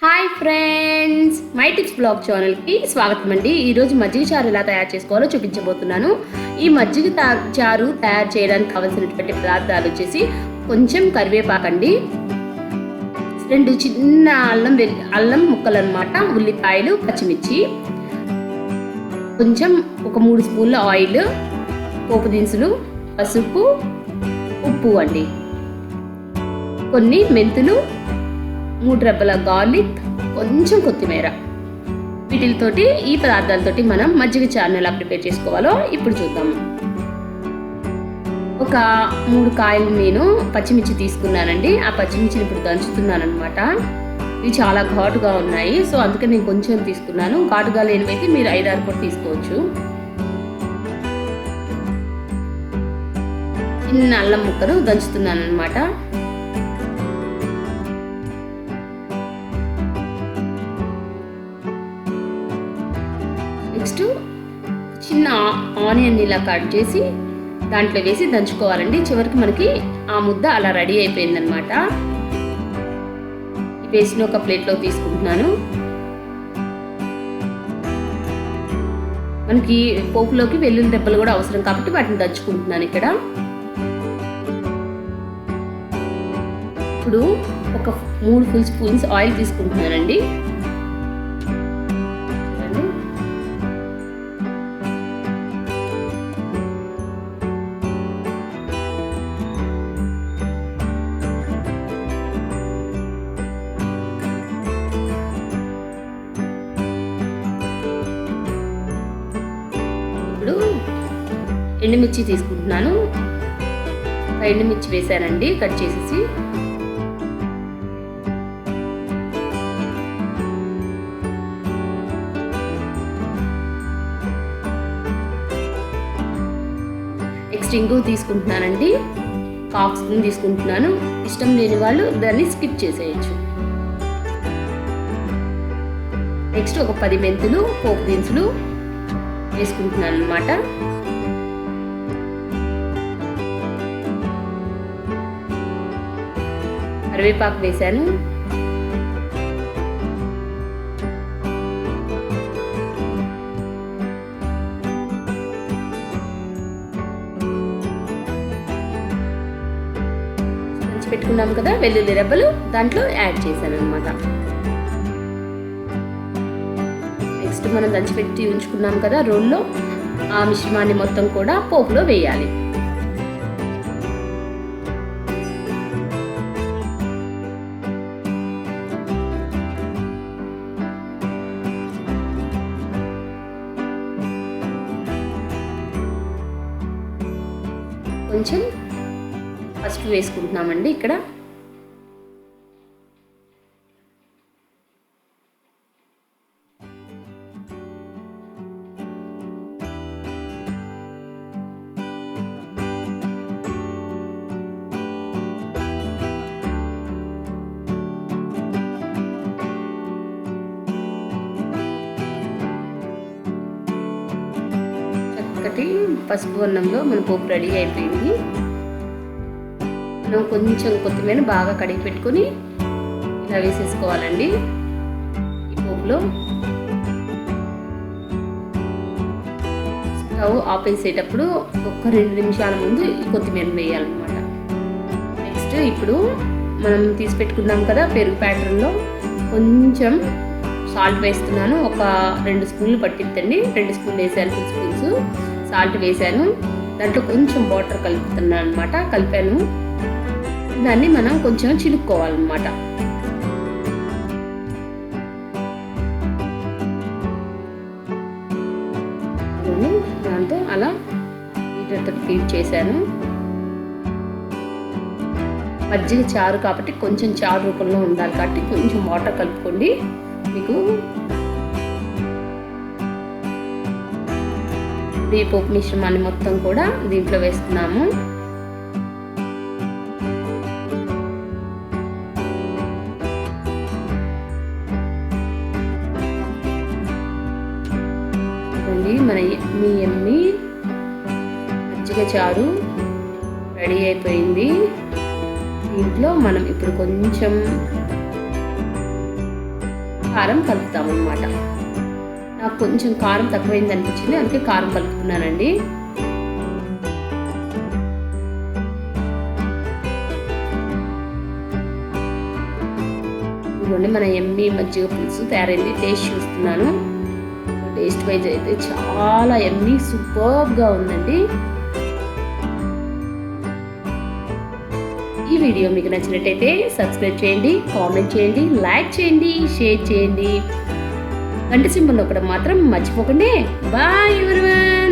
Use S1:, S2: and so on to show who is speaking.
S1: Hi friends, my tips blog ఛానల్కి స్వాగతం అండి. ఈరోజు మజ్జిగ చారు ఎలా తయారు చేసుకోవాలో చూపించబోతున్నాను. ఈ మజ్జిగ చారు తయారు చేయడానికి కావాల్సినటువంటి పదార్థాలు వచ్చేసి కొంచెం కరివేపాకు అండి, 2 చిన్న అల్లం ముక్కలు అన్నమాట, ఉల్లిపాయలు, పచ్చిమిర్చి, కొంచెం ఒక 3 స్పూన్ల ఆయిల్, పోపు దినుసులు, పసుపు, ఉప్పు అండి, కొన్ని మెంతులు, 3 రెబ్బల గార్లిక్, కొంచెం కొత్తిమీర. వీటితోటి ఈ పదార్థాలతోటి మనం మజ్జిగ చారుని ఎలా ప్రిపేర్ చేసుకోవాలో ఇప్పుడు చూద్దాం. ఒక 3 కాయలు నేను పచ్చిమిర్చి తీసుకున్నానండి. ఆ పచ్చిమిర్చిని ఇప్పుడు దంచుతున్నాను అనమాట. ఇవి చాలా ఘాటుగా ఉన్నాయి, సో అందుకే నేను కొంచెం తీసుకున్నాను. ఘాటుగా లేనివైతే మీరు 5-6 కూడా తీసుకోవచ్చు. చిన్న అల్లం ముక్కను దంచుతున్నాను అనమాట. నెక్స్ట్ చిన్న ఆనియన్ ఇలా కట్ చేసి దాంట్లో వేసి దంచుకోవాలండి. చివరికి మనకి ఆ ముద్ద అలా రెడీ అయిపోయిందనమాట. ఈ పేస్ట్ని ఒక ప్లేట్లో తీసుకుంటున్నాను. మనకి పోపులోకి వెల్లుల్లి రెబ్బలు కూడా అవసరం కాబట్టి వాటిని దంచుకుంటున్నాను ఇక్కడ. ఇప్పుడు ఒక 3 ఫుల్ స్పూన్స్ ఆయిల్ తీసుకుంటున్నానండి. ఎండుమిర్చి తీసుకుంటున్నాను. ఎండుమిర్చి వేసానండి కట్ చేసేసి. నెక్స్ట్ ఇంగువ తీసుకుంటున్నానండి, 1/2 స్పూన్ తీసుకుంటున్నాను. ఇష్టం లేని వాళ్ళు దాన్ని స్కిప్ చేసేయచ్చు. నెక్స్ట్ ఒక 10 మెంతులు, పోపు దినుసులు వేసుకుంటున్నాను అన్నమాట. కరివేపాకు వేసాను. దంచి పెట్టుకున్నాం కదా వెల్లుల్లి రెబ్బలు, దాంట్లో యాడ్ చేశాను అనమాట. నెక్స్ట్ మనం దంచిపెట్టి ఉంచుకున్నాం కదా రోల్లో, ఆ మిశ్రమాన్ని మొత్తం కూడా పోపులో వేయాలి. కొంచెం పసుపు వేసుకుంటున్నామండి ఇక్కడ. చక్కటి పసుపు అన్నంలో మన పోపు రెడీ అయిపోయింది. మనం కొంచెం కొత్తిమీర బాగా కడిగి పెట్టుకొని ఇలా వేసేసుకోవాలండి ఈ పోపులో. స్టవ్ ఆపేసేటప్పుడు ఒక 2 నిమిషాల ముందు ఈ కొత్తిమీర వేయాలన్నమాట. నెక్స్ట్ ఇప్పుడు మనం తీసి పెట్టుకున్నాం కదా పెరుగు ప్యాటర్న్లో కొంచెం సాల్ట్ వేస్తున్నాను. ఒక 2 స్పూన్లు పట్టిద్దండి. 2 స్పూన్లు వేసాను, 2 స్పూన్స్ సాల్ట్ వేసాను. దాంట్లో కొంచెం వాటర్ కలుపుతున్నాను అనమాట. కలిపాను. దాన్ని మనం కొంచెం చిలుక్కోవాలన్నమాట. దాంతో అలా వీటర్తో ఫీడ్ చేశాను. మజ్జిగ చారు కాబట్టి కొంచెం చారు రూపంలో ఉండాలి కాబట్టి కొంచెం వాటర్ కలుపుకోండి. మీకు ఈ పోపు మిశ్రమాన్ని మొత్తం కూడా దీంట్లో వేస్తున్నాము. మన ఎమ్మి మజ్జిగ చారు రెడీ అయిపోయింది. దీంట్లో మనం ఇప్పుడు కొంచెం కారం కలుపుతామన్నమాట. నాకు కొంచెం కారం తక్కువైంది అనిపించింది, అందుకే కారం కలుపుతున్నానండి. ఇదిగోండి మన ఎమ్మీ మజ్జిగ పులుసు తయారైంది. టేస్ట్ చూస్తున్నాను. టేస్ట్ వైజ్ అయితే చాలా ఎమ్మీ సూపర్గా ఉందండి. ఈ వీడియో మీకు నచ్చినట్టయితే సబ్స్క్రైబ్ చేయండి, కామెంట్ చేయండి, లైక్ చేయండి, షేర్ చేయండి. గంట సింబల్ నొక్కడం మాత్రం మర్చిపోకండి. Bye everyone.